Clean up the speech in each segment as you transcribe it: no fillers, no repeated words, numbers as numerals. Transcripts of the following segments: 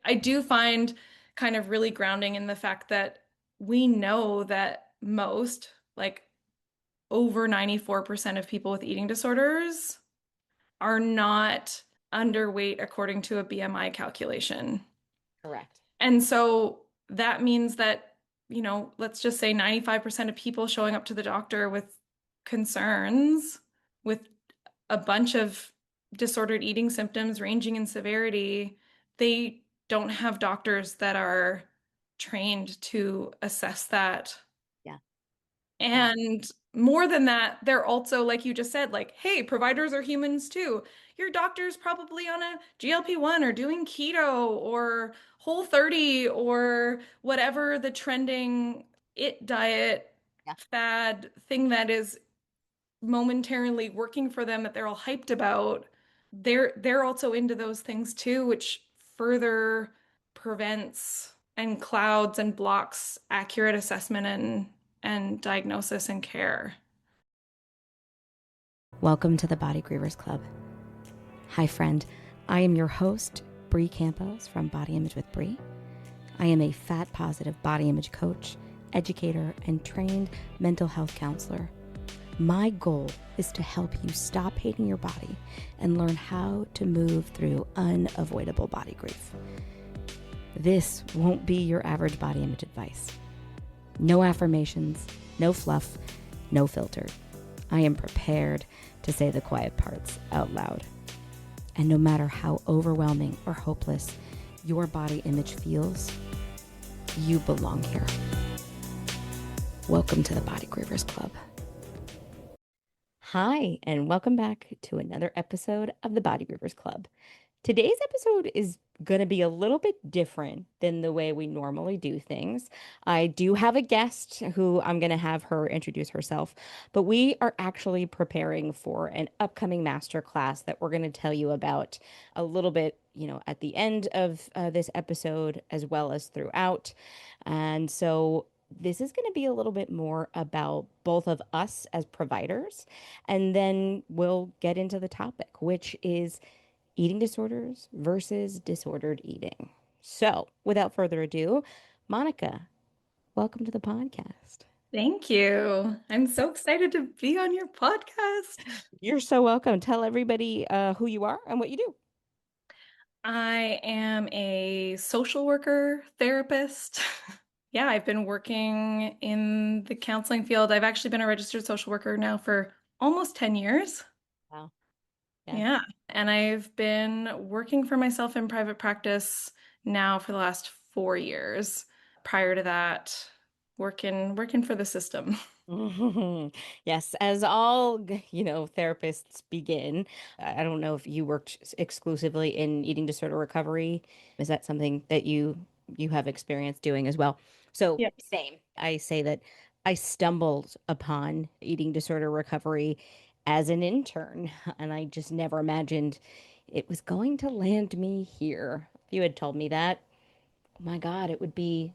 I do find kind of really grounding in the fact that we know that most, like over 94% of people with eating disorders are not underweight according to a BMI calculation. Correct. And so that means that, let's just say 95% of people showing up to the doctor with concerns, with a bunch of disordered eating symptoms ranging in severity, they don't have doctors that are trained to assess that. Yeah. Yeah. And more than that, they're also, like you just said, like, hey, providers are humans too. Your doctor's probably on a GLP-1 or doing keto or Whole 30 or whatever the trending it diet Yeah. fad thing that is momentarily working for them that they're all hyped about. They're also into those things too, which further prevents and clouds and blocks accurate assessment and diagnosis and care. Welcome to the Body Grievers Club. Hi, friend. I am your host, Bree Campos from Body Image with Bree. I am a fat positive body image coach, educator, and trained mental health counselor. My goal is to help you stop hating your body and learn how to move through unavoidable body grief. This won't be your average body image advice. No affirmations, no fluff, no filter. I am prepared to say the quiet parts out loud. And no matter how overwhelming or hopeless your body image feels, you belong here. Welcome to the Body Grievers Club. Hi, and welcome back to another episode of the Body Grievers Club. Today's episode is going to be a little bit different than the way we normally do things. I do have a guest who I'm going to have her introduce herself, but we are actually preparing for an upcoming masterclass that we're going to tell you about a little bit, at the end of this episode as well as throughout. And so this is going to be a little bit more about both of us as providers, and then we'll get into the topic, which is eating disorders versus disordered eating. So, without further ado, Monica, welcome to the podcast. Thank you. I'm so excited to be on your podcast. You're so welcome. Tell everybody who you are and what you do. I am a social worker, therapist. Yeah, I've been working in the counseling field. I've actually been a registered social worker now for almost 10 years. Wow. Yeah. Yeah, and I've been working for myself in private practice now for the last 4 years. Prior to that, working for the system. Yes, as all, therapists begin. I don't know if you worked exclusively in eating disorder recovery. Is that something that you have experience doing as well? So, Yep. same. I say that I stumbled upon eating disorder recovery as an intern, and I just never imagined it was going to land me here. If you had told me that, oh my God, it would be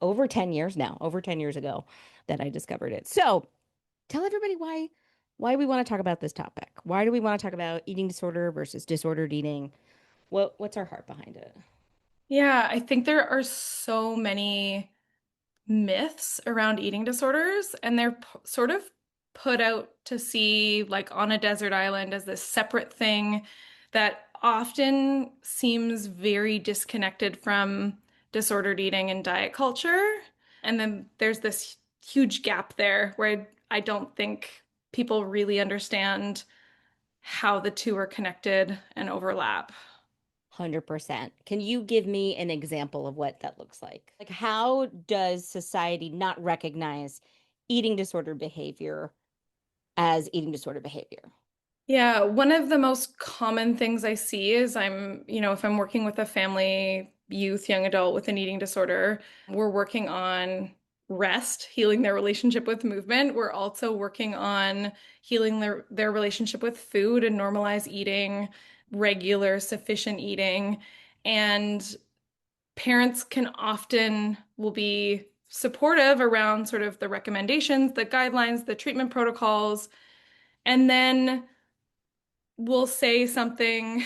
over 10 years now, over 10 years ago that I discovered it. So tell everybody why we want to talk about this topic. Why do we want to talk about eating disorder versus disordered eating? What's our heart behind it? Yeah, I think there are so many myths around eating disorders, and they're sort of put out to see like on a desert island as this separate thing that often seems very disconnected from disordered eating and diet culture. And then there's this huge gap there where I don't think people really understand how the two are connected and overlap. 100%. Can you give me an example of what that looks like? Like, how does society not recognize eating disorder behavior as eating disorder behavior? Yeah, one of the most common things I see is if I'm working with a family, youth, young adult with an eating disorder, we're working on rest, healing their relationship with movement. We're also working on healing their relationship with food and normalize eating, regular, sufficient eating. And parents can often will be supportive around sort of the recommendations, the guidelines, the treatment protocols, and then will say something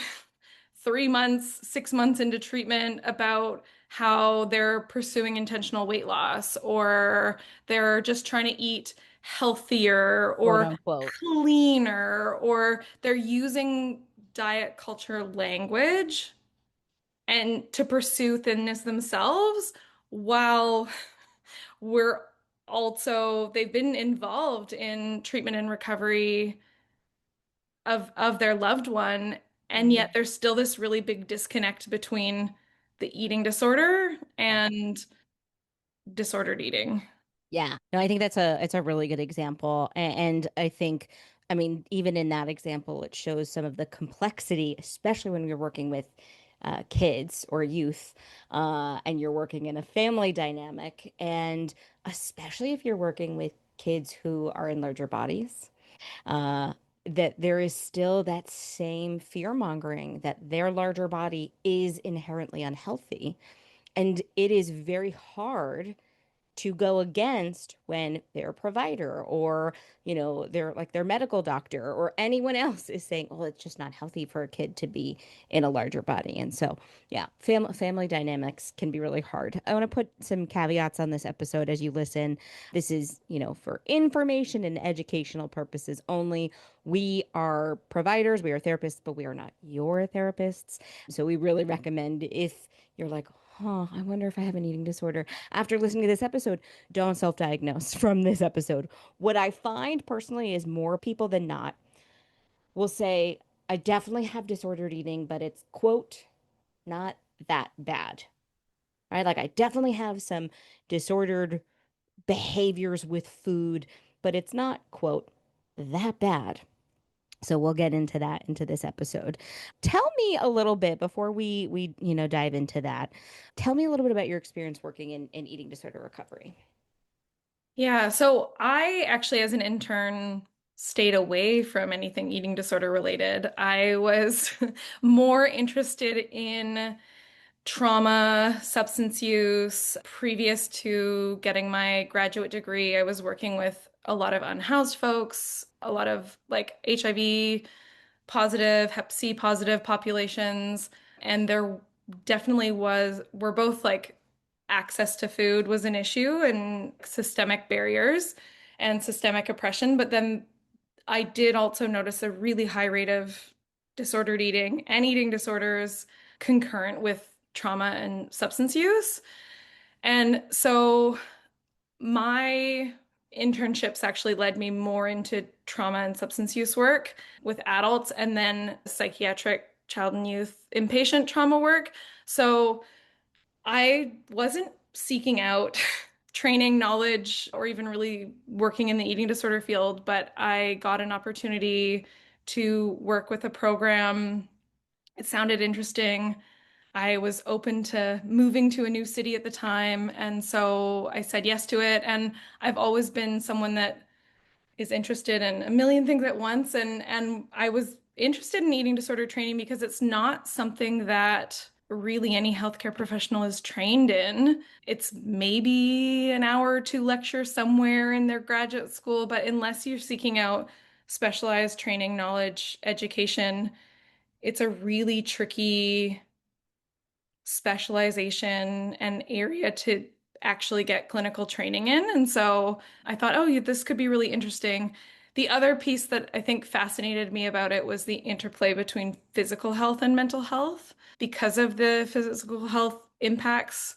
3 months, 6 months into treatment about how they're pursuing intentional weight loss or they're just trying to eat healthier Quote or unquote. cleaner or they're using diet culture language and to pursue thinness themselves while we're also they've been involved in treatment and recovery of their loved one, and yet Mhm. there's still this really big disconnect between the eating disorder Yeah. and disordered eating. Yeah. No, I think that's a really good example. And I think, I mean, even in that example, it shows some of the complexity, especially when you're working with kids or youth, and you're working in a family dynamic, and especially if you're working with kids who are in larger bodies, uh, that there is still that same fear mongering that their larger body is inherently unhealthy. And it is very hard to go against when their provider or their medical doctor or anyone else is saying, well, it's just not healthy for a kid to be in a larger body. And so yeah, family dynamics can be really hard. I want to put some caveats on this episode as you listen. This is, for information and educational purposes only. We are providers, we are therapists, but we are not your therapists. So we really recommend, if you're like, I wonder if I have an eating disorder, after listening to this episode, don't self-diagnose from this episode. What I find personally is more people than not will say, I definitely have disordered eating, but it's, quote, not that bad. Right? Like I definitely have some disordered behaviors with food, but it's not, quote, that bad. So we'll get into that into this episode. Tell me a little bit before we dive into that. Tell me a little bit about your experience working in eating disorder recovery. Yeah, so I actually, as an intern, stayed away from anything eating disorder related. I was more interested in trauma, substance use. Previous to getting my graduate degree, I was working with a lot of unhoused folks, a lot of like HIV positive, Hep C positive populations, and there definitely were both like access to food was an issue and systemic barriers and systemic oppression, but then I did also notice a really high rate of disordered eating and eating disorders concurrent with trauma and substance use. And so my internships actually led me more into trauma and substance use work with adults and then psychiatric child and youth inpatient trauma work. So I wasn't seeking out training, knowledge, or even really working in the eating disorder field, but I got an opportunity to work with a program. It sounded interesting. I was open to moving to a new city at the time, and so I said yes to it. And I've always been someone that is interested in a million things at once, and I was interested in eating disorder training because it's not something that really any healthcare professional is trained in. It's maybe an hour or two lecture somewhere in their graduate school, but unless you're seeking out specialized training, knowledge, education, it's a really tricky specialization and area to actually get clinical training in. And so I thought, oh, yeah, this could be really interesting. The other piece that I think fascinated me about it was the interplay between physical health and mental health because of the physical health impacts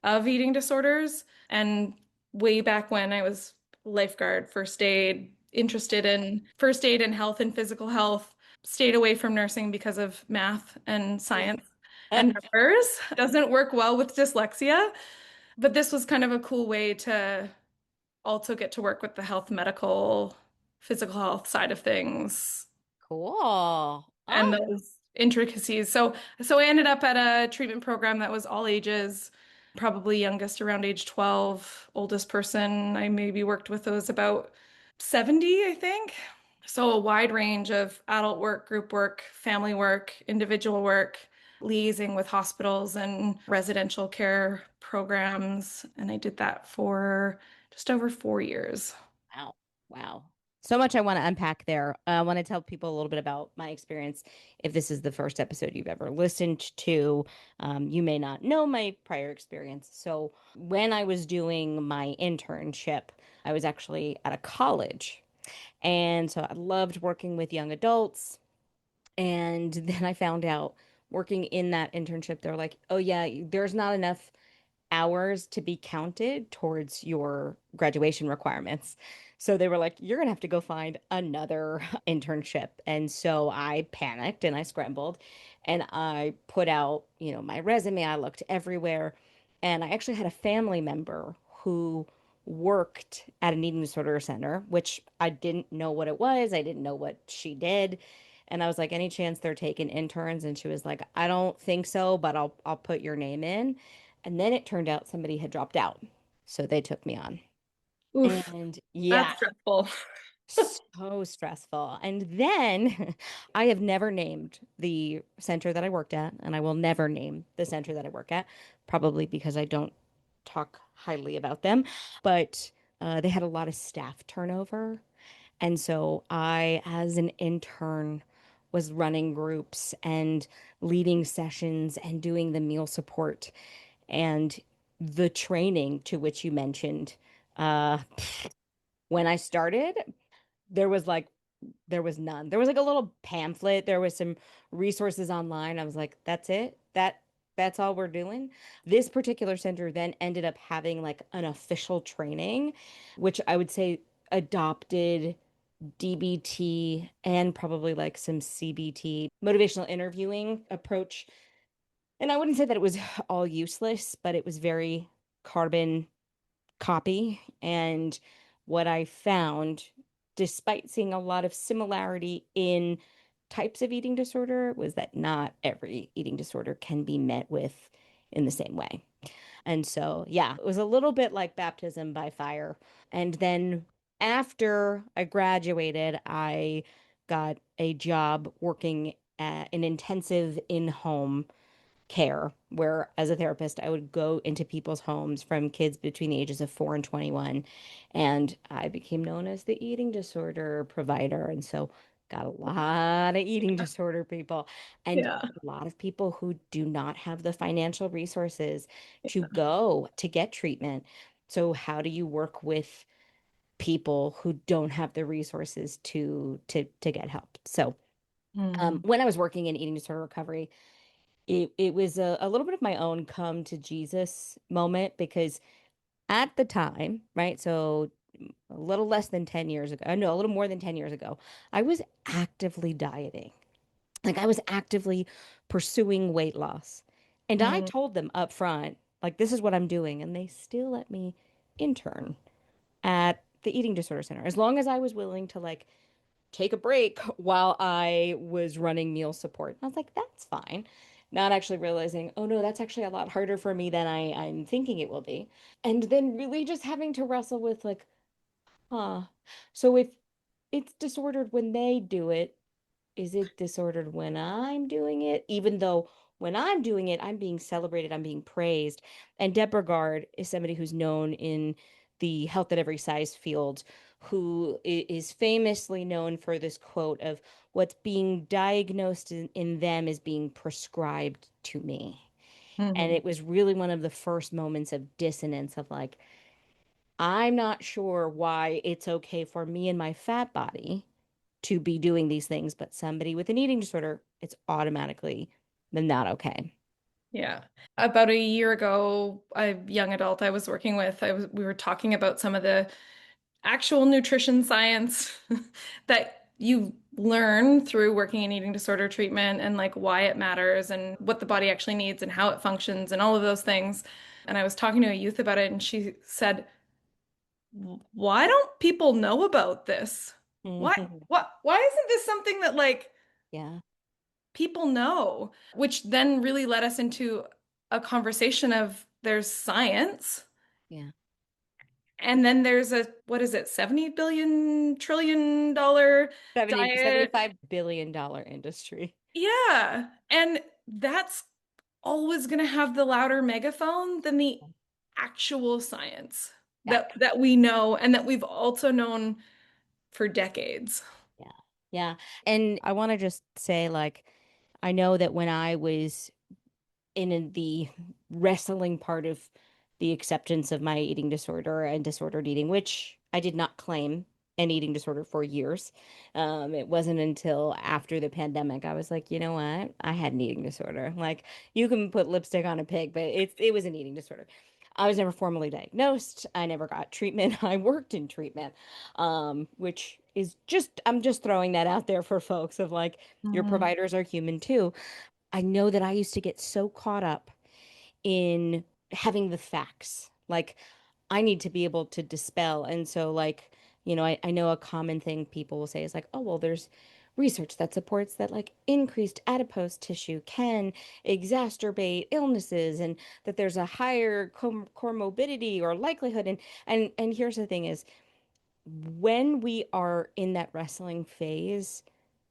of eating disorders. And way back when I was lifeguard, first aid, interested in first aid and health and physical health, stayed away from nursing because of math and science and numbers. Doesn't work well with dyslexia, but this was kind of a cool way to also get to work with the health, medical, physical health side of things Cool. and Oh, those intricacies. So I ended up at a treatment program that was all ages, probably youngest around age 12, oldest person I maybe worked with was about 70, I think. So a wide range of adult work, group work, family work, individual work, liaising with hospitals and residential care programs. And I did that for just over 4 years. wow. Wow. So much I want to unpack there. I want to tell people a little bit about my experience. If this is the first episode you've ever listened to, you may not know my prior experience. So, when I was doing my internship, I was actually at a college. And so I loved working with young adults. And then I found out working in that internship, they're like, oh, yeah, there's not enough hours to be counted towards your graduation requirements. So they were like, you're going to have to go find another internship. And so I panicked and I scrambled and I put out, my resume. I looked everywhere. And I actually had a family member who worked at an eating disorder center, which I didn't know what it was. I didn't know what she did. And I was like, any chance they're taking interns? And she was like, I don't think so, but I'll put your name in. And then it turned out somebody had dropped out. So they took me on. Oof, And yeah, that's stressful. so stressful. And then I have never named the center that I worked at, and I will never name the center that I work at, probably because I don't talk highly about them. But they had a lot of staff turnover. And so I, as an intern, was running groups and leading sessions and doing the meal support and the training to which you mentioned. Uh, when I started, there was like there was none. There was like a little pamphlet. There was some resources online. I was like, that's it. That's all we're doing. This particular center then ended up having like an official training, which I would say adopted DBT and probably like some CBT, motivational interviewing approach. And I wouldn't say that it was all useless, but it was very carbon copy. And what I found, despite seeing a lot of similarity in types of eating disorder, was that not every eating disorder can be met with in the same way. And so, yeah, it was a little bit like baptism by fire. And then after I graduated, I got a job working at an intensive in-home care where as a therapist I would go into people's homes from kids between the ages of 4 and 21 and I became known as the eating disorder provider and so got a lot of eating disorder people and Yeah. a lot of people who do not have the financial resources to go to get treatment. So how do you work with people who don't have the resources to get help? So Mm. when I was working in eating disorder recovery, it was a little bit of my own come to Jesus moment because at the time, right? So a little less than 10 years ago, no, a little more than 10 years ago, I was actively dieting. Like I was actively pursuing weight loss. And I Mm. told them up front, like, this is what I'm doing. And they still let me intern at the eating disorder center as long as I was willing to like take a break while I was running meal support. I was like, that's fine. Not actually realizing, oh no, that's actually a lot harder for me than I'm thinking it will be. And then really just having to wrestle with like, huh. So if it's disordered when they do it, is it disordered when I'm doing it? Even though when I'm doing it, I'm being celebrated, I'm being praised. And Deborah Gard is somebody who's known in the health at every size field, who is famously known for this quote of what's being diagnosed in them is being prescribed to me. And Mhm. it was really one of the first moments of dissonance of like, I'm not sure why it's okay for me and my fat body to be doing these things, but somebody with an eating disorder, it's automatically not okay. Yeah. About a year ago, a young adult I was working with, we were talking about some of the actual nutrition science that you learn through working in eating disorder treatment and like why it matters and what the body actually needs and how it functions and all of those things. And I was talking to a youth about it and she said, "Why don't people know about this? Mhm. Why isn't this something that like Yeah, people know?" Which then really led us into a conversation of there's science. yeah. And then there's a, what is it, 70 billion trillion dollar 70, diet. $75 billion industry. Yeah. And that's always going to have the louder megaphone than the actual science Yeah. that we know and that we've also known for decades. Yeah. Yeah. And I want to just say, like, I know that when I was in the wrestling part of the acceptance of my eating disorder and disordered eating, which I did not claim an eating disorder for years. It wasn't until after the pandemic I was like, you know what? I had an eating disorder. Like, you can put lipstick on a pig, but it was an eating disorder. I was never formally diagnosed. I never got treatment. I worked in treatment, which is just, I'm just throwing that out there for folks of like, your Mhm. providers are human too. I know that I used to get so caught up in having the facts. Like, I need to be able to dispel. And so, like, I know a common thing people will say is like, oh, well, there's research that supports that like increased adipose tissue can exacerbate illnesses and that there's a higher comorbidity or likelihood. And here's the thing is when we are in that wrestling phase,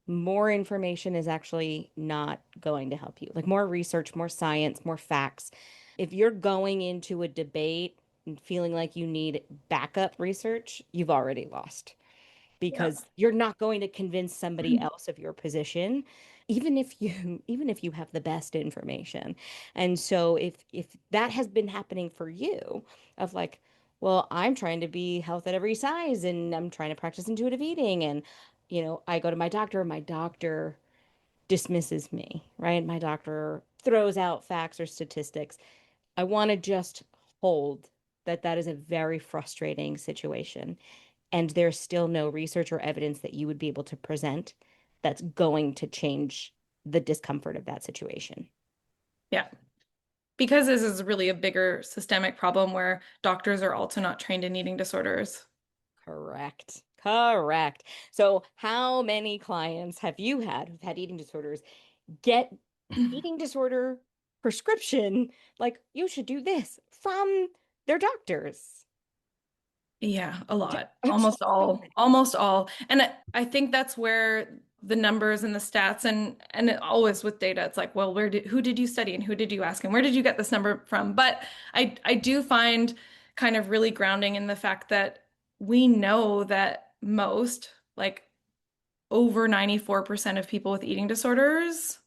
more information is actually not going to help you. Like more research, more science, more facts. If you're going into a debate and feeling like you need backup research, you've already lost Yeah. because you're not going to convince somebody else of your position even if you have the best information. And so if that has been happening for you of like, well, I'm trying to be health at every size and I'm trying to practice intuitive eating and I go to my doctor dismisses me, right? My doctor throws out facts or statistics. I want to just hold that is a very frustrating situation. And there's still no research or evidence that you would be able to present that's going to change the discomfort of that situation. Yeah. Because this is really a bigger systemic problem where doctors are also not trained in eating disorders. Correct. Correct. So, how many clients have you had who've had eating disorders get eating disorder prescription, like you should do this from their doctors? Yeah, a lot. Just Almost so all. many. Almost all. And I think that's where the numbers and the stats and always with data, it's like, well, who did you study and who did you ask and where did you get this number from? But I do find kind of really grounding in the fact that we know that most, like over 94% of people with eating disorders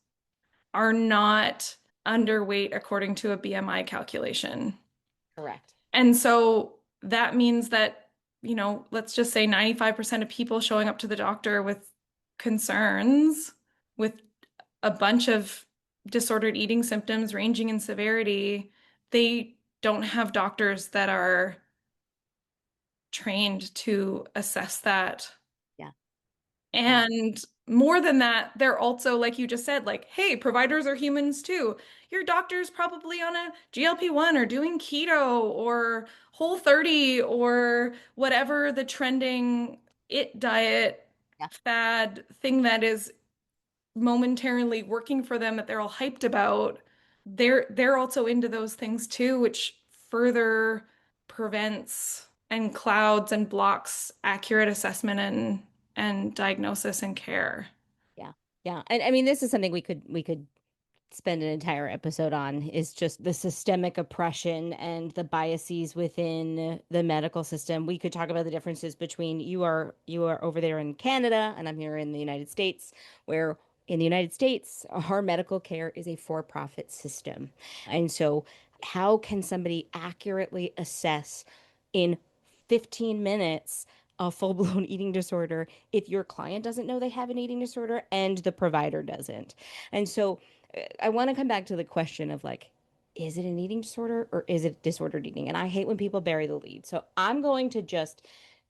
are not underweight according to a BMI calculation. Correct. And so that means that, let's just say 95% of people showing up to the doctor with concerns, with a bunch of disordered eating symptoms ranging in severity, they don't have doctors that are trained to assess that. Yeah. Yeah. And more than that, they're also, like you just said, like, hey, providers are humans too. Your doctor's probably on a GLP-1 or doing keto or Whole 30 or whatever the trending it diet Yeah. fad thing that is momentarily working for them that they're all hyped about. They're also into those things too, which further prevents and clouds and blocks accurate assessment and diagnosis and care. Yeah. Yeah. And I mean, this is something we could spend an entire episode on is just the systemic oppression and the biases within the medical system. We could talk about the differences between you are over there in Canada and I'm here in the United States, where in the United States, our medical care is a for-profit system. And so how can somebody accurately assess in 15 minutes a full-blown eating disorder if your client doesn't know they have an eating disorder and the provider doesn't? And so I want to come back to the question of like, is it an eating disorder or is it disordered eating? And I hate when people bury the lead. So I'm going to just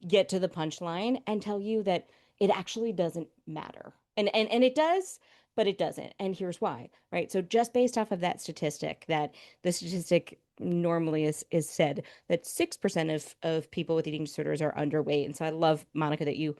get to the punchline and tell you that it actually doesn't matter. And it does, but it doesn't. And here's why, right? So just based off of that statistic, that the statistic normally is said that 6% of people with eating disorders are underweight. And so I love, Monica, that you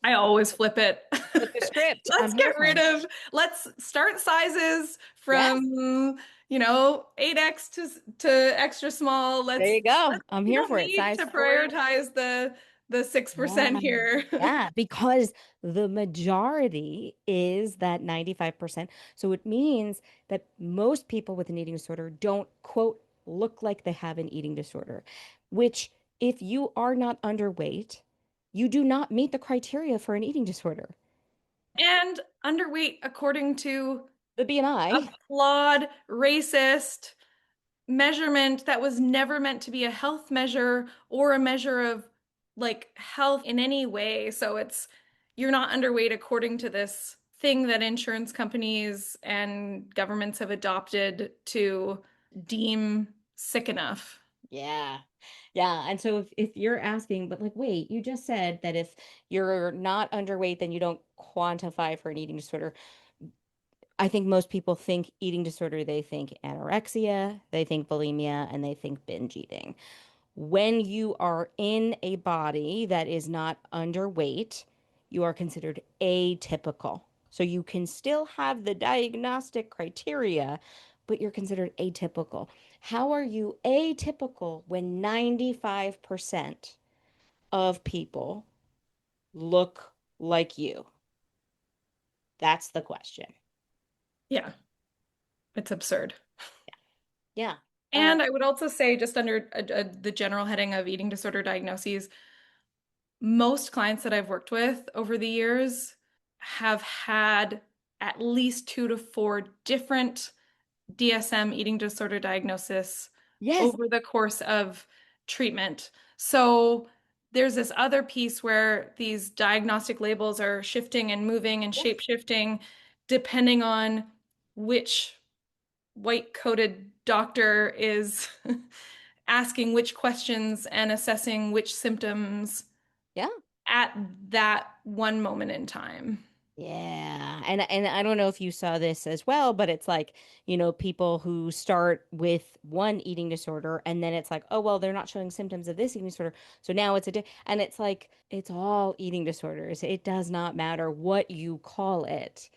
I always flip it. flip the script. I'm Let's here get for rid it. of, let's start sizes Yes, from, 8X to extra small. there you go. I'm We here don't for it. need Size to 40. prioritize the 6% Yeah. here. Yeah, because the majority is that 95%. So it means that most people with an eating disorder don't, quote, look like they have an eating disorder, which if you are not underweight, you do not meet the criteria for an eating disorder. And underweight according to The a BMI. flawed, racist measurement that was never meant to be a health measure or a measure of like health in any way. So it's you're not underweight according to this thing that insurance companies and governments have adopted to deem sick enough. Yeah. Yeah. And so if you're asking, but like, wait, you just said that if you're not underweight, then you don't quantify for an eating disorder. I think most people think eating disorder, they think anorexia, they think bulimia, and they think binge eating. When you are in a body that is not underweight, you are considered atypical. So you can still have the diagnostic criteria, but you're considered atypical. How are you atypical when 95% of people look like you? That's the question. Yeah, it's absurd. Yeah. And I would also say, just under the general heading of eating disorder diagnoses, most clients that I've worked with over the years have had at least 2 to 4 different DSM eating disorder diagnosis Yes. over the course of treatment. So there's this other piece where these diagnostic labels are shifting and moving and shape Yes. shifting depending on which white-coated doctor is asking which questions and assessing which symptoms Yeah. at that one moment in time. Yeah. And I don't know if you saw this as well, but it's like, people who start with one eating disorder and then it's like, oh, well, they're not showing symptoms of this eating disorder. So now and it's like it's all eating disorders. It does not matter what you call it.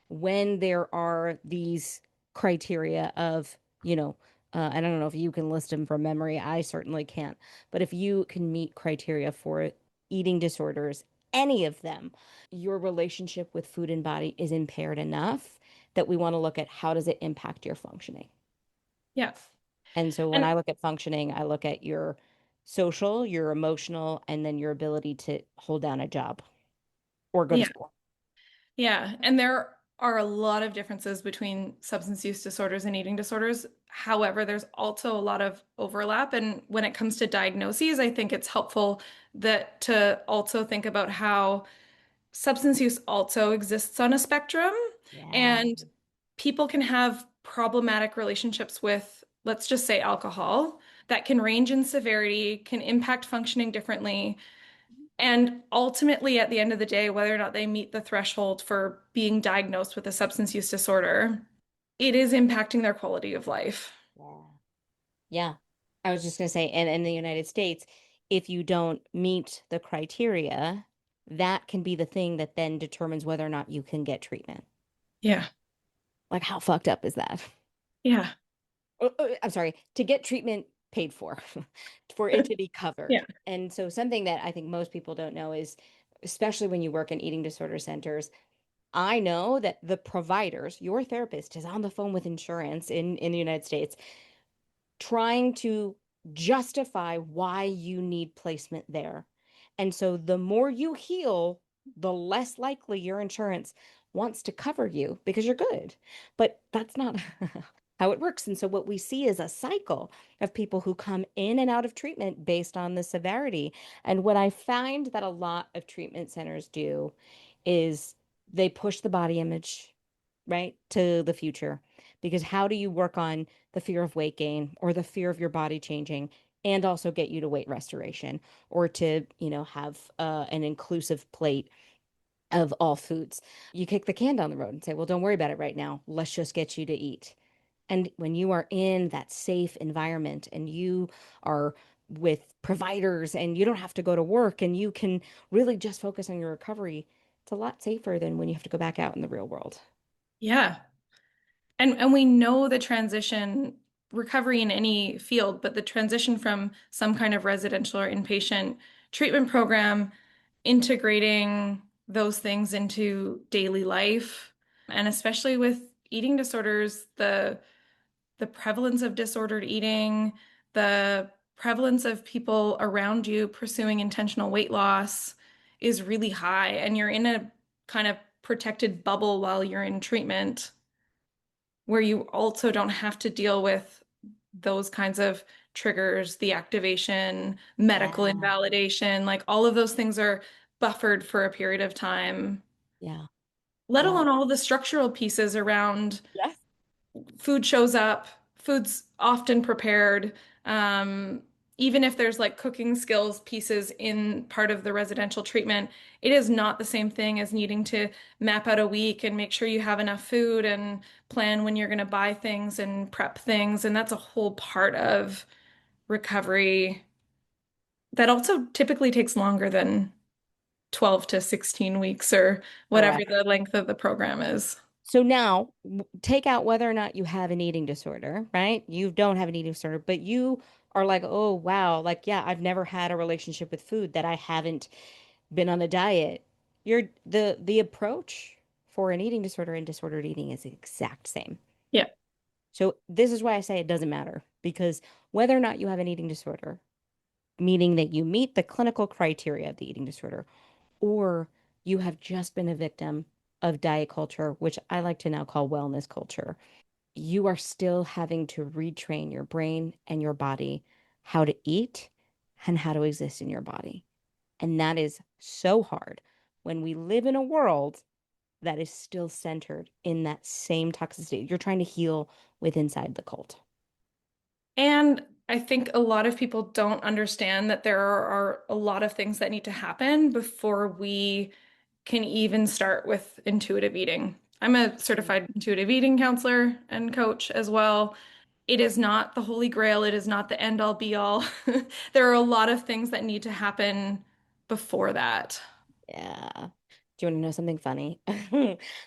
When there are these criteria of, and I don't know if you can list them from memory, I certainly can't, but if you can meet criteria for eating disorders, any of them, your relationship with food and body is impaired enough that we want to look at how does it impact your functioning. Yeah. And so when And I look at functioning, I look at your social, your emotional, and then your ability to hold down a job or go to yeah, school. yeah. And there are a lot of differences between substance use disorders and eating disorders. However, there's also a lot of overlap. And when it comes to diagnoses, I think it's helpful that to also think about how substance use also exists on a spectrum, Yeah. and people can have problematic relationships with, let's just say, alcohol that can range in severity, can impact functioning differently. And ultimately, at the end of the day, whether or not they meet the threshold for being diagnosed with a substance use disorder, it is impacting their quality of life. Yeah. Yeah. I was just going to say, and in the United States, if you don't meet the criteria, that can be the thing that then determines whether or not you can get treatment. Yeah. Like, how fucked up is that? Yeah. I'm sorry, to get treatment paid for, for it to be covered. Yeah. And so, something that I think most people don't know is, especially when you work in eating disorder centers, I know that the providers, your therapist is on the phone with insurance in the United States trying to justify why you need placement there. And so the more you heal, the less likely your insurance wants to cover you because you're good. But that's not how it works. And so what we see is a cycle of people who come in and out of treatment based on the severity. And what I find that a lot of treatment centers do is they push the body image right to the future. Because how do you work on the fear of weight gain or the fear of your body changing and also get you to weight restoration or to, have an inclusive plate of all foods? You kick the can down the road and say, well, don't worry about it right now. Let's just get you to eat. And when you are in that safe environment and you are with providers and you don't have to go to work and you can really just focus on your recovery, it's a lot safer than when you have to go back out in the real world. Yeah. And we know the transition, recovery in any field, but the transition from some kind of residential or inpatient treatment program, integrating those things into daily life, and especially with eating disorders, the prevalence of disordered eating, the prevalence of people around you pursuing intentional weight loss is really high, and you're in a kind of protected bubble while you're in treatment where you also don't have to deal with those kinds of triggers, the activation, medical Yeah. invalidation, like all of those things are buffered for a period of time, Yeah. let Yeah. alone all the structural pieces around Yes. food shows up, food's often prepared. Um, Even if there's like cooking skills pieces in part of the residential treatment, it is not the same thing as needing to map out a week and make sure you have enough food and plan when you're going to buy things and prep things. And that's a whole part of recovery that also typically takes longer than 12 to 16 weeks or whatever Correct. the length of the program is. So now take out whether or not you have an eating disorder, right? You don't have an eating disorder, but you are like, oh, wow, like, yeah, I've never had a relationship with food that I haven't been on a diet. The approach for an eating disorder and disordered eating is the exact same. Yeah. So this is why I say it doesn't matter because whether or not you have an eating disorder, meaning that you meet the clinical criteria of the eating disorder, or you have just been a victim of diet culture, which I like to now call wellness culture, you are still having to retrain your brain and your body how to eat and how to exist in your body. And that is so hard when we live in a world that is still centered in that same toxicity. You're trying to heal with inside the cult. And I think a lot of people don't understand that there are a lot of things that need to happen before we can even start with intuitive eating. I'm a certified intuitive eating counselor and coach as well. It is not the holy grail, it is not the end all be all. There are a lot of things that need to happen before that. Yeah. Do you want to know something funny?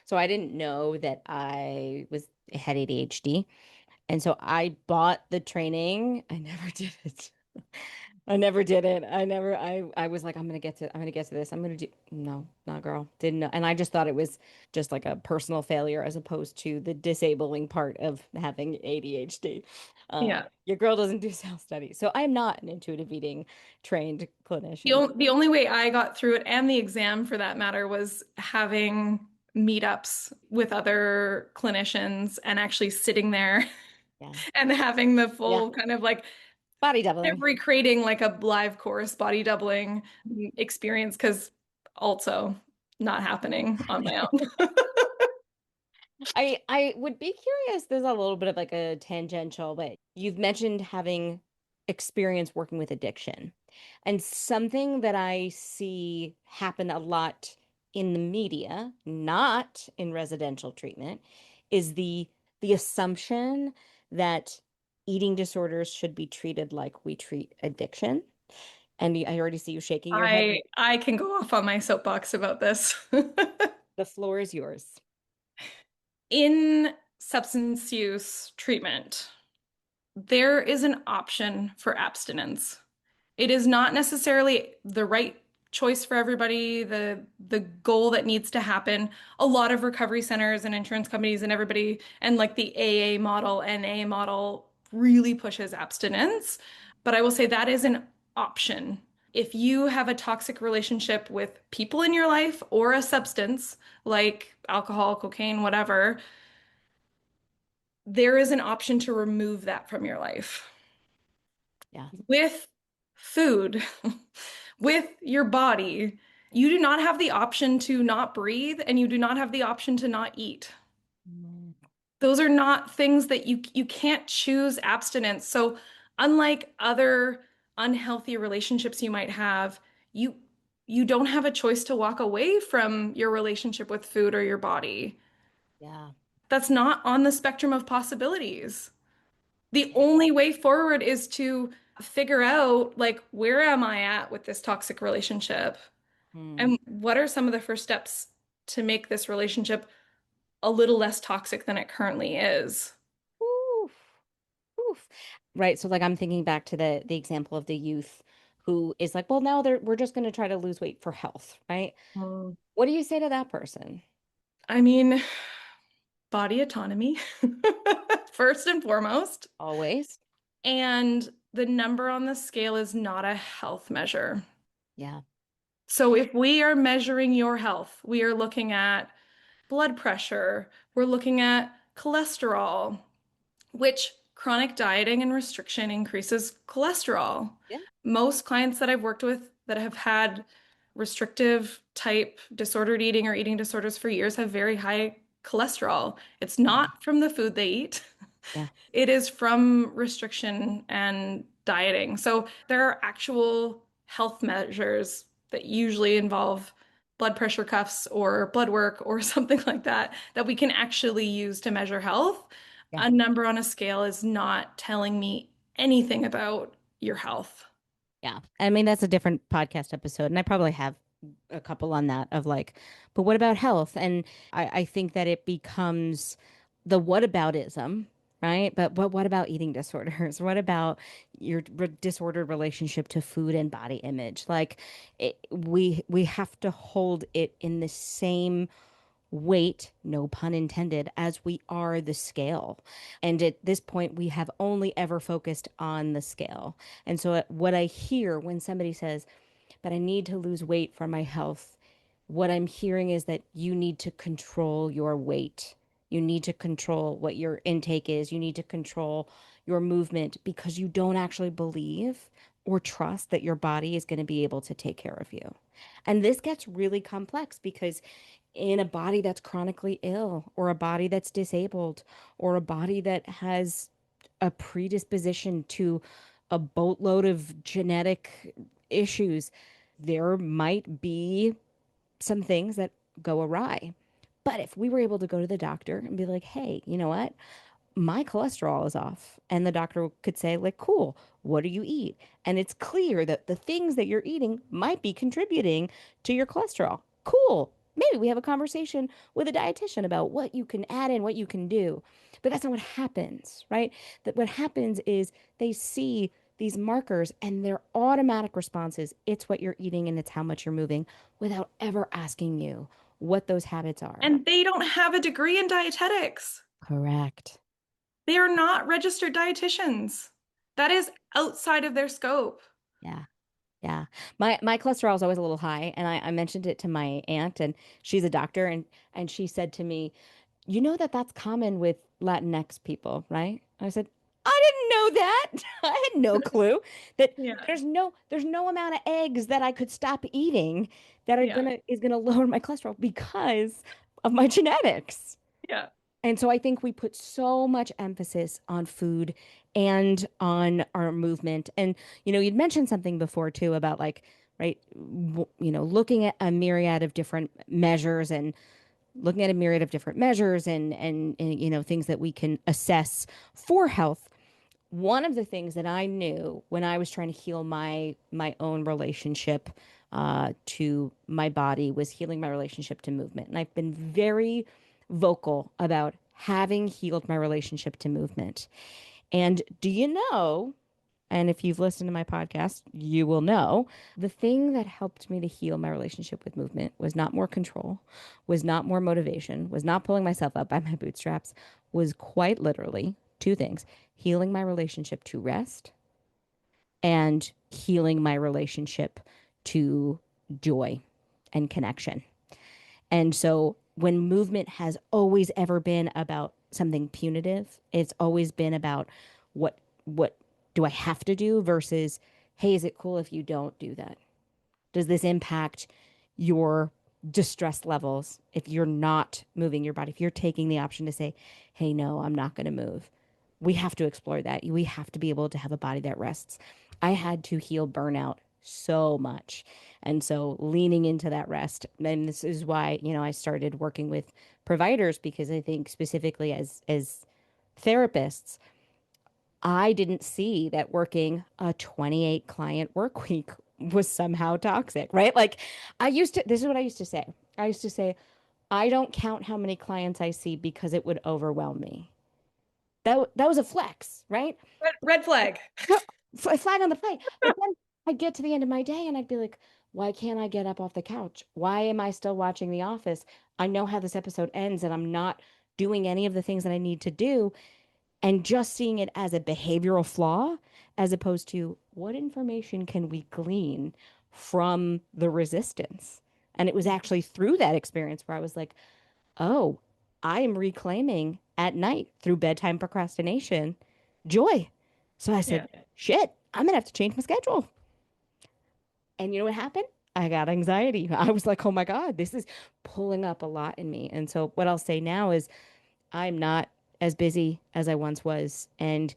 So I didn't know that had ADHD. And so I bought the training. I never did it. I never did it. I was like, I'm gonna get to this. I'm gonna do no, not girl. Didn't know. And I just thought it was just like a personal failure as opposed to the disabling part of having ADHD. Yeah. Your girl doesn't do self studies. So I'm not an intuitive eating trained The, clinician. on the only way I got through it and the exam for that matter was having meetups with other clinicians and actually sitting there Yeah. and having the Yeah. full kind of like Body doubling. recreating like a live course body doubling experience because also not happening on my own. I would be curious. There's a little bit of like a tangential, but you've mentioned having experience working with addiction. And something that I see happen a lot in the media, not in residential treatment, is the assumption that eating disorders should be treated like we treat addiction. And I already see you shaking your head. I can go off on my soapbox about this. The floor is yours. In substance use treatment, there is an option for abstinence. It is not necessarily the right choice for everybody, the goal that needs to happen. A lot of recovery centers and insurance companies and everybody and like the AA model, NA model really pushes abstinence. But I will say that is an option. If you have a toxic relationship with people in your life or a substance like alcohol, cocaine, whatever, there is an option to remove that from your life Yeah. with food, with your body. You do not have the option to not breathe, and you do not have the option to not eat. Mm. Those are not things that you can't choose abstinence. So, unlike other unhealthy relationships you might have, you you don't have a choice to walk away from your relationship with food or your body. Yeah. That's not on the spectrum of possibilities. The Yeah. only way forward is to figure out like where am I at with this toxic relationship? Hmm. And what are some of the first steps to make this relationship a little less toxic than it currently is? Oof. Oof. Right. So like I'm thinking back to the example of the youth who is like, well, now we're just going to try to lose weight for health, right? Mm. What do you say to that person? I mean, body autonomy, first and foremost. Always. And the number on the scale is not a health measure. Yeah. So if we are measuring your health, we are looking at blood pressure, we're looking at cholesterol, which chronic dieting and restriction increases cholesterol. Yeah. Most clients that I've worked with that have had restrictive type disordered eating or eating disorders for years have very high cholesterol. It's Mhm. not from the food they eat. Yeah. It is from restriction and dieting. So there are actual health measures that usually involve blood pressure cuffs or blood work or something like that that we can actually use to measure health. Yeah. A number on a scale is not telling me anything about your health. Yeah. I mean, that's a different podcast episode. And I probably have a couple on that of like, but what about health? And I think that it becomes the whataboutism, right? But what about eating disorders? What about your disordered relationship to food and body image? Like we have to hold it in the same weight, no pun intended, as we are the scale. And at this point, we have only ever focused on the scale. And so, what I hear when somebody says, but I need to lose weight for my health, what I'm hearing is that you need to control your weight. You need to control what your intake is. You need to control your movement because you don't actually believe or trust that your body is going to be able to take care of you. And this gets really complex because in a body that's chronically ill or a body that's disabled or a body that has a predisposition to a boatload of genetic issues, there might be some things that go awry. But if we were able to go to the doctor and be like, hey, you know what? My cholesterol is off. And the doctor could say, like, cool, what do you eat? And it's clear that the things that you're eating might be contributing to your cholesterol. Cool. Maybe we have a conversation with a dietitian about what you can add in, what you can do. But that's not what happens, right? That what happens is they see these markers and their automatic response is it's what you're eating and it's how much you're moving without ever asking you what those habits are. And they don't have a degree in dietetics. Correct. They are not registered dietitians. That is outside of their scope. Yeah. Yeah. My cholesterol is always a little high. And I mentioned it to my aunt, and she's a doctor, and she said to me, you know that that's common with Latinx people, right? I said, I didn't know that. I had no clue that Yeah. there's no amount of eggs that I could stop eating that are Yeah. gonna lower my cholesterol because of my genetics. Yeah. And so I think we put so much emphasis on food and on our movement. And, you'd mentioned something before too about like, right, looking at a myriad of different measures and looking at a myriad of different measures and things that we can assess for health. One of the things that I knew when I was trying to heal my own relationship to my body was healing my relationship to movement. And I've been very vocal about having healed my relationship to movement. And do you know, and if you've listened to my podcast, you will know the thing that helped me to heal my relationship with movement was not more control, was not more motivation, was not pulling myself up by my bootstraps, was quite literally two things: healing my relationship to rest and healing my relationship to joy and connection. And so when movement has always ever been about something punitive, it's always been about what do I have to do versus, hey, is it cool if you don't do that? Does this impact your distress levels if you're not moving your body? If you're taking the option to say, hey, no, I'm not going to move. We have to explore that. We have to be able to have a body that rests. I had to heal burnout so much. And so leaning into that rest. And this is why, I started working with providers because I think specifically as therapists, I didn't see that working a 28 client work week was somehow toxic, right? Like this is what I used to say. I used to say, I don't count how many clients I see because it would overwhelm me. That was a flex, right? Red flag. No, a flag on the play. But then I'd get to the end of my day and I'd be like, why can't I get up off the couch? Why am I still watching The Office? I know how this episode ends and I'm not doing any of the things that I need to do, and just seeing it as a behavioral flaw as opposed to what information can we glean from the resistance. And it was actually through that experience where I was like, oh, I am reclaiming at night through bedtime procrastination joy. So I said, Yeah. shit, I'm going to have to change my schedule. And you know what happened? I got anxiety. I was like, oh my God, this is pulling up a lot in me. And so what I'll say now is I'm not as busy as I once was. And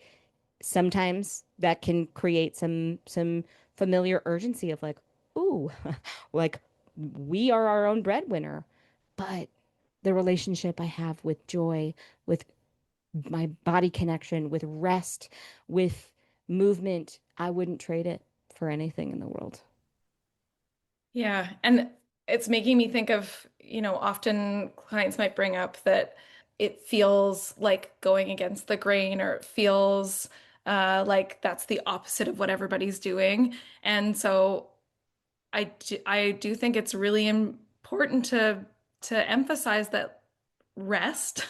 sometimes that can create some familiar urgency of like, ooh, like we are our own breadwinner. But the relationship I have with joy, with my body connection, with rest, with movement, I wouldn't trade it for anything in the world. Yeah. And it's making me think of, often clients might bring up that it feels like going against the grain, or it feels like that's the opposite of what everybody's doing. And so I do think it's really important to emphasize that rest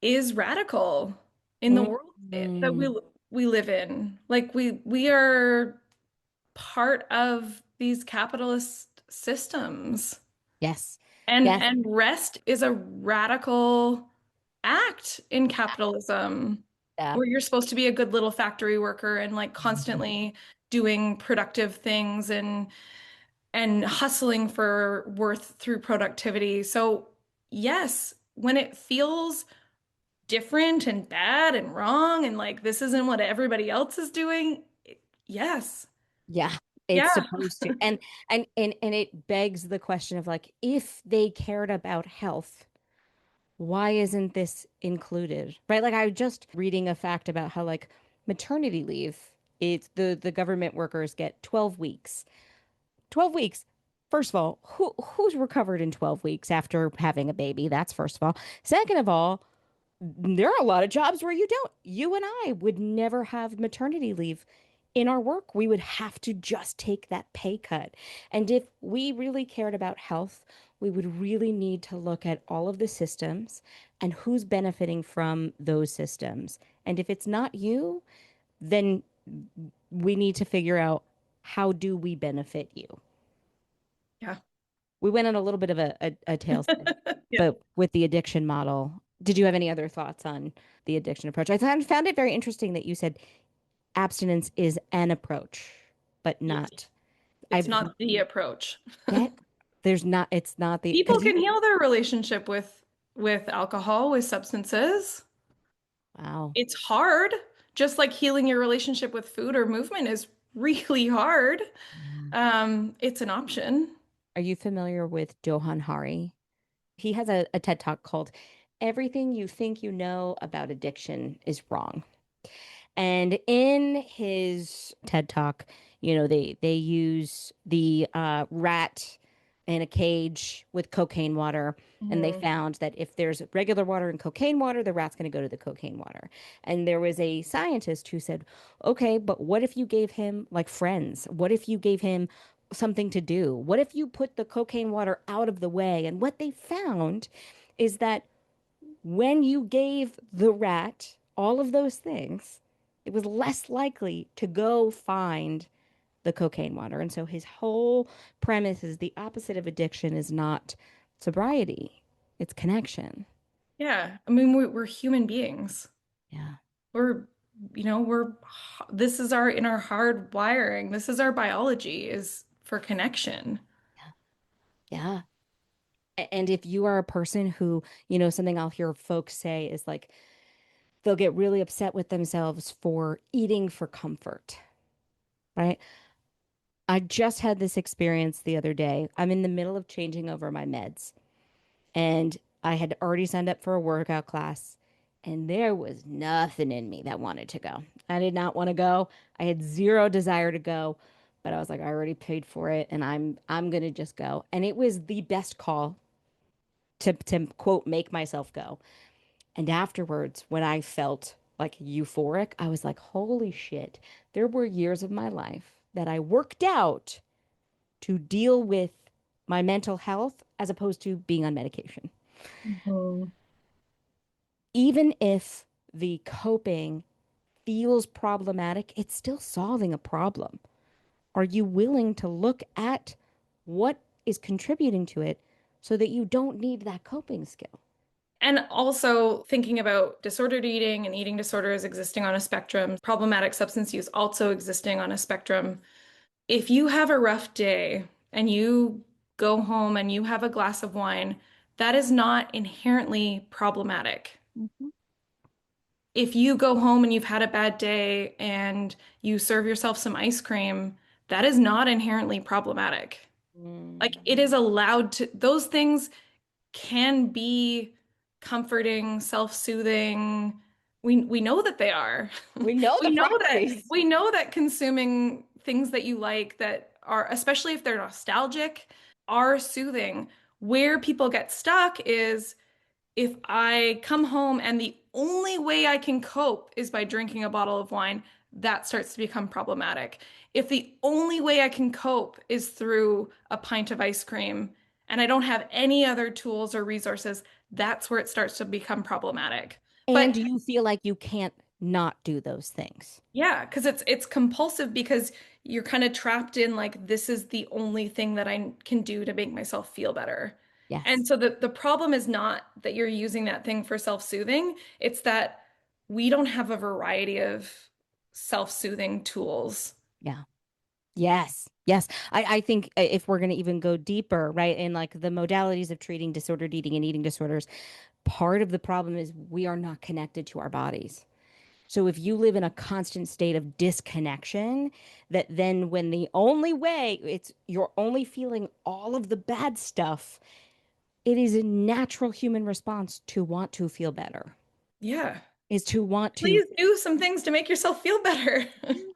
is radical in the world that Mm. we live in. Like we are part of these capitalist systems. Yes. And Yes. and rest is a radical act in capitalism, Yeah. where you're supposed to be a good little factory worker and like constantly doing productive things and hustling for worth through productivity. So, yes, when it feels different and bad and wrong and like this isn't what everybody else is doing, yes. Yeah. It's Yeah. supposed to. And it begs the question of like, if they cared about health, why isn't this included? Right? Like I was just reading a fact about how like maternity leave, it's the government workers get 12 weeks. 12 weeks. First of all, who's recovered in 12 weeks after having a baby? That's first of all. Second of all, there are a lot of jobs where you don't. You and I would never have maternity leave in our work. We would have to just take that pay cut. And if we really cared about health, we would really need to look at all of the systems and who's benefiting from those systems. And if it's not you, then we need to figure out how do we benefit you. Yeah. We went on a little bit of a tailspin, Yeah. but with the addiction model, did you have any other thoughts on the addiction approach? Found it very interesting that you said abstinence is an approach, but Yes. not. It's I've not the approach. that there's not. It's not the People because you. can heal their relationship with alcohol, with substances. Wow. It's hard, just like healing your relationship with food or movement is really hard. Yeah. It's an option. Are you familiar with Johan Hari? He has a TED talk called "Everything You Think You Know About Addiction Is Wrong." And in his TED talk, they use the rat in a cage with cocaine water, and they Mhm. found that if there's regular water and cocaine water, the rat's going to go to the cocaine water. And there was a scientist who said, "Okay, but what if you gave him like friends? What if you gave him something to do? What if you put the cocaine water out of the way?" And what they found is that when you gave the rat all of those things, it was less likely to go find the cocaine water. And so his whole premise is the opposite of addiction is not sobriety, it's connection. Yeah. I mean, we're human beings. Yeah. We're, this is our in our hard wiring. This is our biology is for connection. Yeah. And if you are a person who, something I'll hear folks say is like, they'll get really upset with themselves for eating for comfort, right? I just had this experience the other day. I'm in the middle of changing over my meds, and I had already signed up for a workout class, and there was nothing in me that wanted to go. I did not want to go. I had zero desire to go, but I was like, I already paid for it, and I'm gonna just go. And it was the best call to quote make myself go. And afterwards, when I felt like euphoric, I was like, holy shit, there were years of my life that I worked out to deal with my mental health as opposed to being on medication. Mhm. Even if the coping feels problematic, it's still solving a problem. Are you willing to look at what is contributing to it so that you don't need that coping skill? And also thinking about disordered eating and eating disorders existing on a spectrum, problematic substance use also existing on a spectrum. If you have a rough day and you go home and you have a glass of wine, that is not inherently problematic. Mhm. If you go home and you've had a bad day and you serve yourself some ice cream, that is not inherently problematic. Like it is Mm. allowed to, those things can be comforting, self-soothing. We know that they are. We know We the know that properties. we know that consuming things that you like that are, especially if they're nostalgic, are soothing. Where people get stuck is if I come home and the only way I can cope is by drinking a bottle of wine, that starts to become problematic. If the only way I can cope is through a pint of ice cream and I don't have any other tools or resources, that's where it starts to become problematic. And But you feel like you can't not do those things. yeah, because it's compulsive because you're kind of trapped in like this is the only thing that I can do to make myself feel better. And Yes. so the problem is not that you're using that thing for self-soothing, it's that we don't have a variety of self-soothing tools. Yeah. Yes. Yes. I think if we're going to even go deeper, right, in like the modalities of treating disordered eating and eating disorders, part of the problem is we are not connected to our bodies. So if you live in a constant state of disconnection, that then when the only way it's you're only feeling all of the bad stuff, it is a natural human response to want to feel better, Yeah. is to want to. Please do some things to make yourself feel better.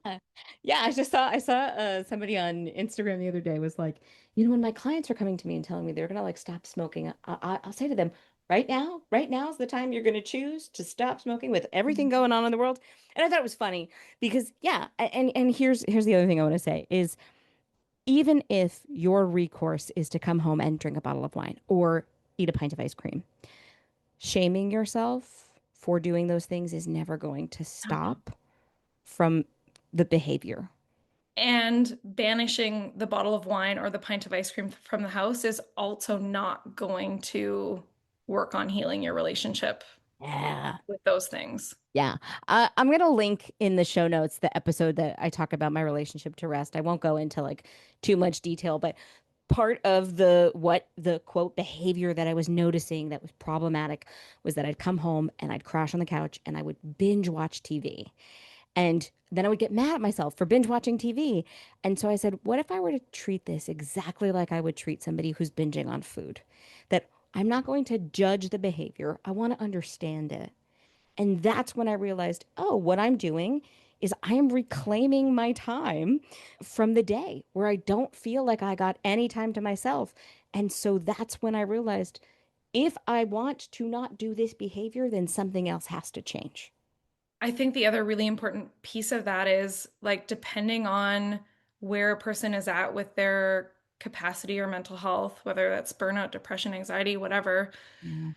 Yeah, yeah. I saw somebody on Instagram the other day was like, when my clients are coming to me and telling me they're gonna like stop smoking, I'll say to them, right now is the time you're gonna choose to stop smoking with everything going on in the world. And I thought it was funny because yeah, and here's the other thing I want to say is even if your recourse is to come home and drink a bottle of wine or eat a pint of ice cream, shaming yourself for doing those things is never going to stop from the behavior. And banishing the bottle of wine or the pint of ice cream from the house is also not going to work on healing your relationship Yeah. with those things. Yeah. I'm going to link in the show notes the episode that I talk about my relationship to rest. I won't go into like too much detail, but part of the what the quote behavior that I was noticing that was problematic was that I'd come home and I'd crash on the couch and I would binge watch TV. And then I would get mad at myself for binge watching TV. And so I said, what if I were to treat this exactly like I would treat somebody who's binging on food? That I'm not going to judge the behavior. I want to understand it. And that's when I realized, oh, what I'm doing is I am reclaiming my time from the day where I don't feel like I got any time to myself. And so that's when I realized if I want to not do this behavior, then something else has to change. I think the other really important piece of that is like depending on where a person is at with their capacity or mental health, whether that's burnout, depression, anxiety, whatever, Yeah.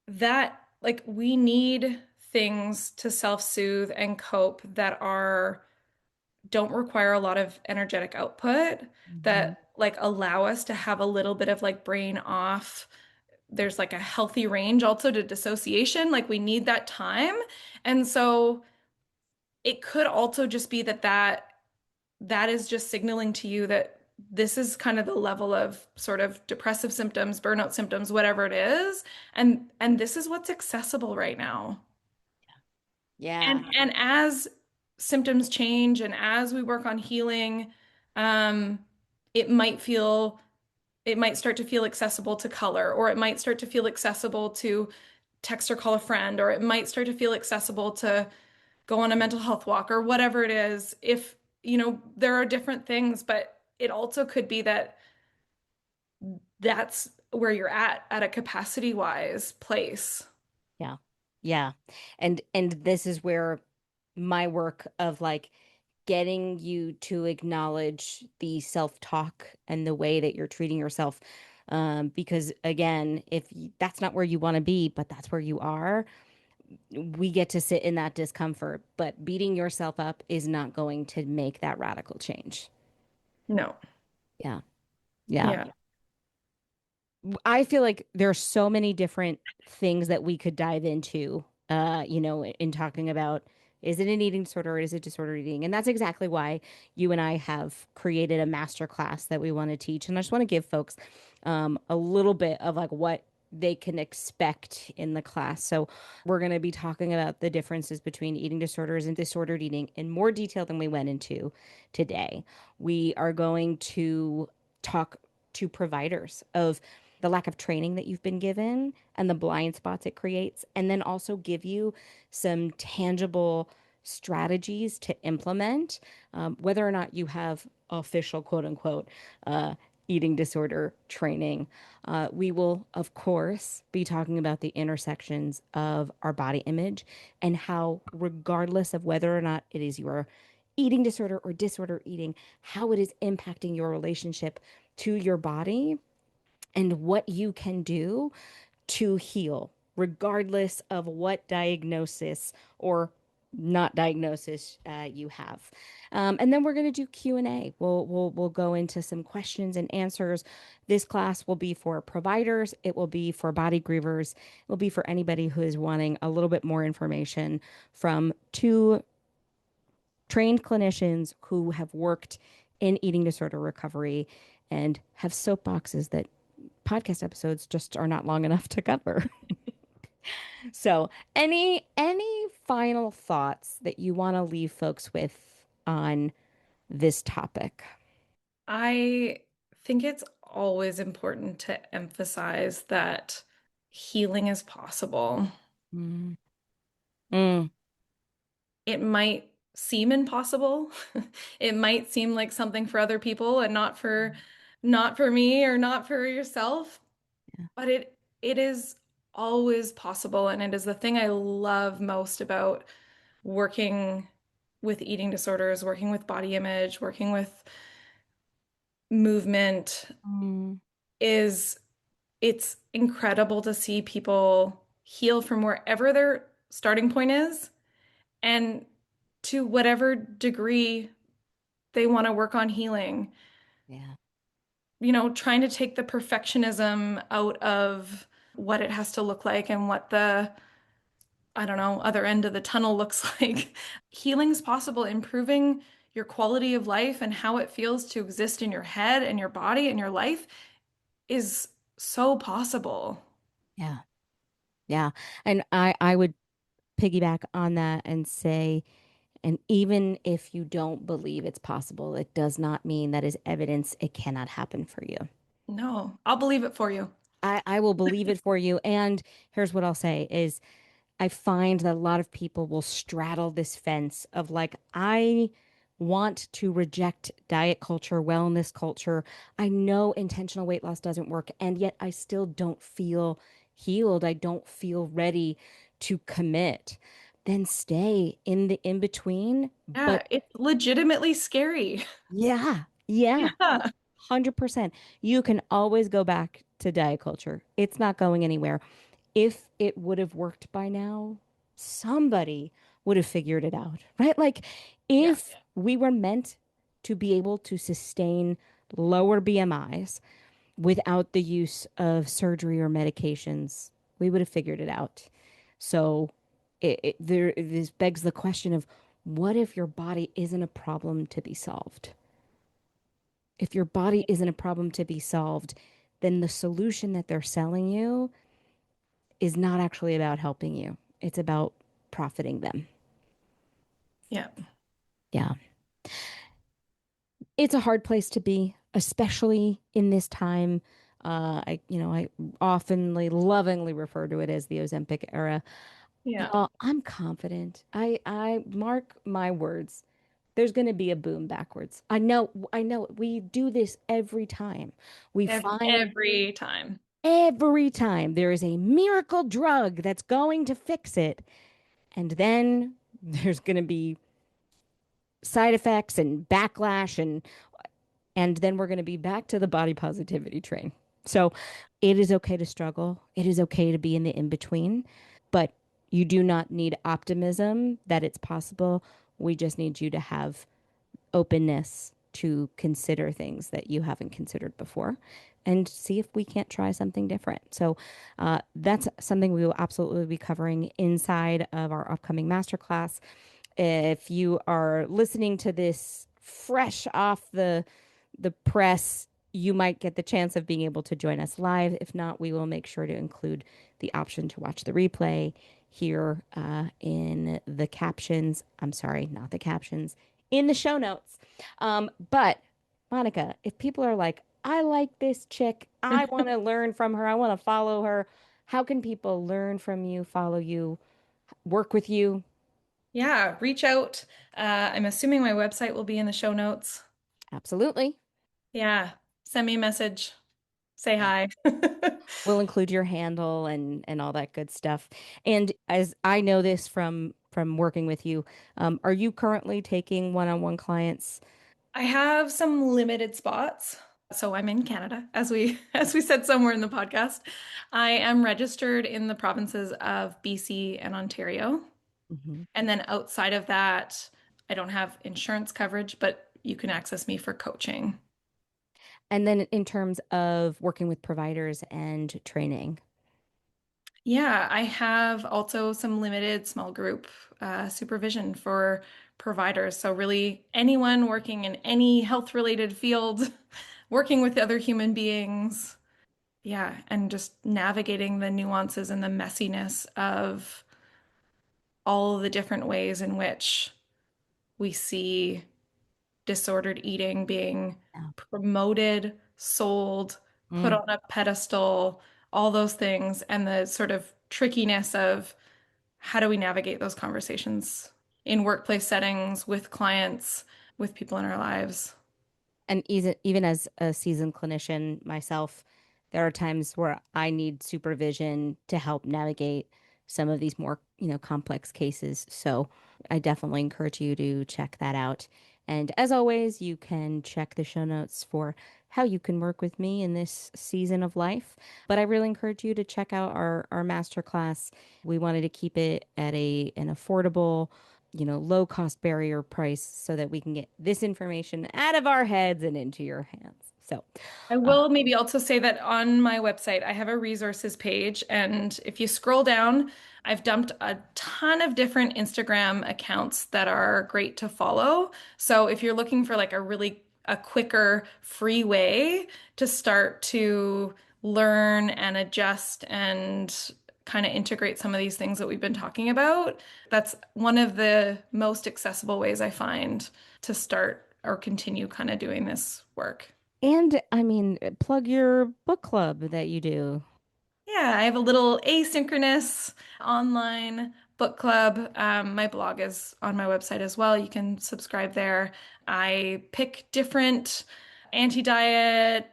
that like we need things to self-soothe and cope that are don't require a lot of energetic output Mhm. that like allow us to have a little bit of like brain off. There's like a healthy range also to dissociation. Like we need that time. And so it could also just be that is just signaling to you that this is kind of the level of sort of depressive symptoms, burnout symptoms, whatever it is, and this is what's accessible right now. Yeah. And as symptoms change and as we work on healing, um, it might feel it might start to feel accessible to color, or it might start to feel accessible to text or call a friend, or it might start to feel accessible to go on a mental health walk or whatever it is. If, there are different things, but it also could be that that's where you're at a capacity wise place. Yeah. Yeah. And this is where my work of like getting you to acknowledge the self-talk and the way that you're treating yourself. Because again, if that's not where you want to be, but that's where you are, we get to sit in that discomfort, but beating yourself up is not going to make that radical change. No. Yeah. Yeah. Yeah. I feel like there are so many different things that we could dive into, in talking about is it an eating disorder or is it disordered eating? And that's exactly why you and I have created a master class that we want to teach. And I just want to give folks a little bit of like what they can expect in the class. So we're going to be talking about the differences between eating disorders and disordered eating in more detail than we went into today. We are going to talk to providers of the lack of training that you've been given and the blind spots it creates, and then also give you some tangible strategies to implement, whether or not you have official quote unquote eating disorder training. We will, of course, be talking about the intersections of our body image and how, regardless of whether or not it is your eating disorder or disorder eating, how it is impacting your relationship to your body and what you can do to heal, regardless of what diagnosis or not diagnosis you have. And then we're going to do Q&A. We'll go into some questions and answers. This class will be for providers. It will be for body grievers. It will be for anybody who is wanting a little bit more information from two trained clinicians who have worked in eating disorder recovery and have soapboxes that podcast episodes just are not long enough to cover. So, any final thoughts that you want to leave folks with on this topic? I think it's always important to emphasize that healing is possible. Mm. Mm. It might seem impossible. It might seem like something for other people and not for me or not for yourself, Yeah. but it is always possible, and it is the thing I love most about working with eating disorders, working with body image, working with movement Mm. is it's incredible to see people heal from wherever their starting point is and to whatever degree they want to work on healing. Yeah. Trying to take the perfectionism out of what it has to look like and what the, I don't know, other end of the tunnel looks like. Healing's possible, improving your quality of life and how it feels to exist in your head and your body and your life is so possible. Yeah. Yeah. And I would piggyback on that and say, and even if you don't believe it's possible, it does not mean that is evidence it cannot happen for you. No, I'll believe it for you. I will believe it for you. And here's what I'll say is I find that a lot of people will straddle this fence of like, I want to reject diet culture, wellness culture. I know intentional weight loss doesn't work, and yet I still don't feel healed. I don't feel ready to commit. Then stay in the in between. Yeah, But it's legitimately scary. yeah, yeah, Yeah. 100%. You can always go back to diet culture. It's not going anywhere. If it would have worked by now, somebody would have figured it out, right? Like Yeah. if we were meant to be able to sustain lower BMIs without the use of surgery or medications, we would have figured it out. So this begs the question of what if your body isn't a problem to be solved? If your body isn't a problem to be solved, then the solution that they're selling you is not actually about helping you. It's about profiting them. Yeah. Yeah. It's a hard place to be, especially in this time. I oftenly, lovingly refer to it as the Ozempic era. Yeah. Y'all, I'm confident. I mark my words. There's going to be a boom backwards. I know. We do this every time. We find Every time. every time there is a miracle drug that's going to fix it. And then there's going to be side effects and backlash and then we're going to be back to the body positivity train. So it is okay to struggle. It is okay to be in the in between, but You do not need optimism that it's possible. We just need you to have openness to consider things that you haven't considered before and see if we can't try something different. So that's something we will absolutely be covering inside of our upcoming masterclass. If you are listening to this fresh off the press, you might get the chance of being able to join us live. If not, we will make sure to include the option to watch the replay here in the captions. I'm sorry, not the captions, in the show notes. But Monica, if people are like, I like this chick, I want to learn from her, I want to follow her, how can people learn from you, follow you, work with you? Yeah, reach out. I'm assuming my website will be in the show notes. Absolutely. Yeah, send me a message. Say Yeah. hi. We'll include your handle and all that good stuff. And as I know this from working with you, are you currently taking one-on-one clients? I have some limited spots. So I'm in Canada, as we as we said somewhere in the podcast. I am registered in the provinces of BC and Ontario. Mhm. And then outside of that, I don't have insurance coverage, but you can access me for coaching. And then in terms of working with providers and training. Yeah, I have also some limited small group supervision for providers. So, really, anyone working in any health related field, working with other human beings. Yeah, and just navigating the nuances and the messiness of all the different ways in which we see disordered eating being Yeah. promoted, sold, put Mm. on a pedestal, all those things, and the sort of trickiness of how do we navigate those conversations in workplace settings with clients, with people in our lives. And even as a seasoned clinician myself, there are times where I need supervision to help navigate some of these more, complex cases. So I definitely encourage you to check that out. And as always, you can check the show notes for how you can work with me in this season of life. But I really encourage you to check out our masterclass. We wanted to keep it at an affordable, low cost barrier price so that we can get this information out of our heads and into your hands. So, I uh, will maybe also say that on my website, I have a resources page. And if you scroll down, I've dumped a ton of different Instagram accounts that are great to follow. So if you're looking for like a quicker, free way to start to learn and adjust and kind of integrate some of these things that we've been talking about, that's one of the most accessible ways I find to start or continue kind of doing this work. and I mean, plug your book club that you do. Yeah, I have a little asynchronous online book club. My blog is on my website as well. You can subscribe there. I pick different anti-diet,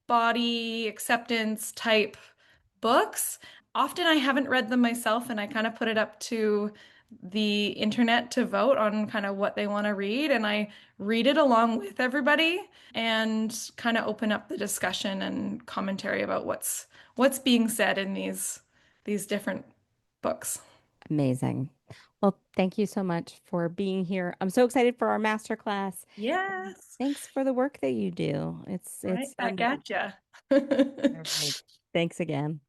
body acceptance type books. Often I haven't read them myself, and I kind of put it up to the internet to vote on kind of what they want to read. And I read it along with everybody and kind of open up the discussion and commentary about what's being said in these different books. Amazing. Well, thank you so much for being here. I'm so excited for our masterclass. Yes, Thanks for the work that you do. It's right back at ya. all right. Thanks again.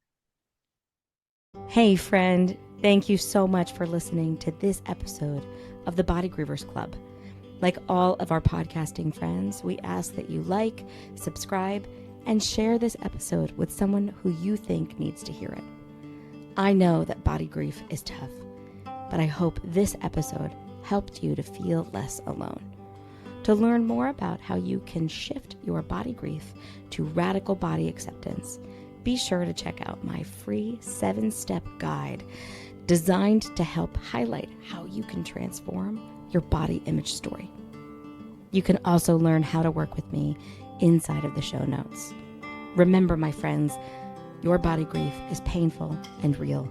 Hey, friend. Thank you so much for listening to this episode of the Body Grievers Club. Like all of our podcasting friends, we ask that you like, subscribe, and share this episode with someone who you think needs to hear it. I know that body grief is tough, but I hope this episode helped you to feel less alone. To learn more about how you can shift your body grief to radical body acceptance, be sure to check out my free 7-step guide designed to help highlight how you can transform your body image story. You can also learn how to work with me inside of the show notes. Remember, my friends, your body grief is painful and real,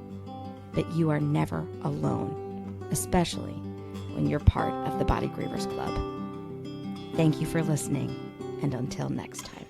but you are never alone, especially when you're part of the Body Grievers Club. Thank you for listening, and until next time.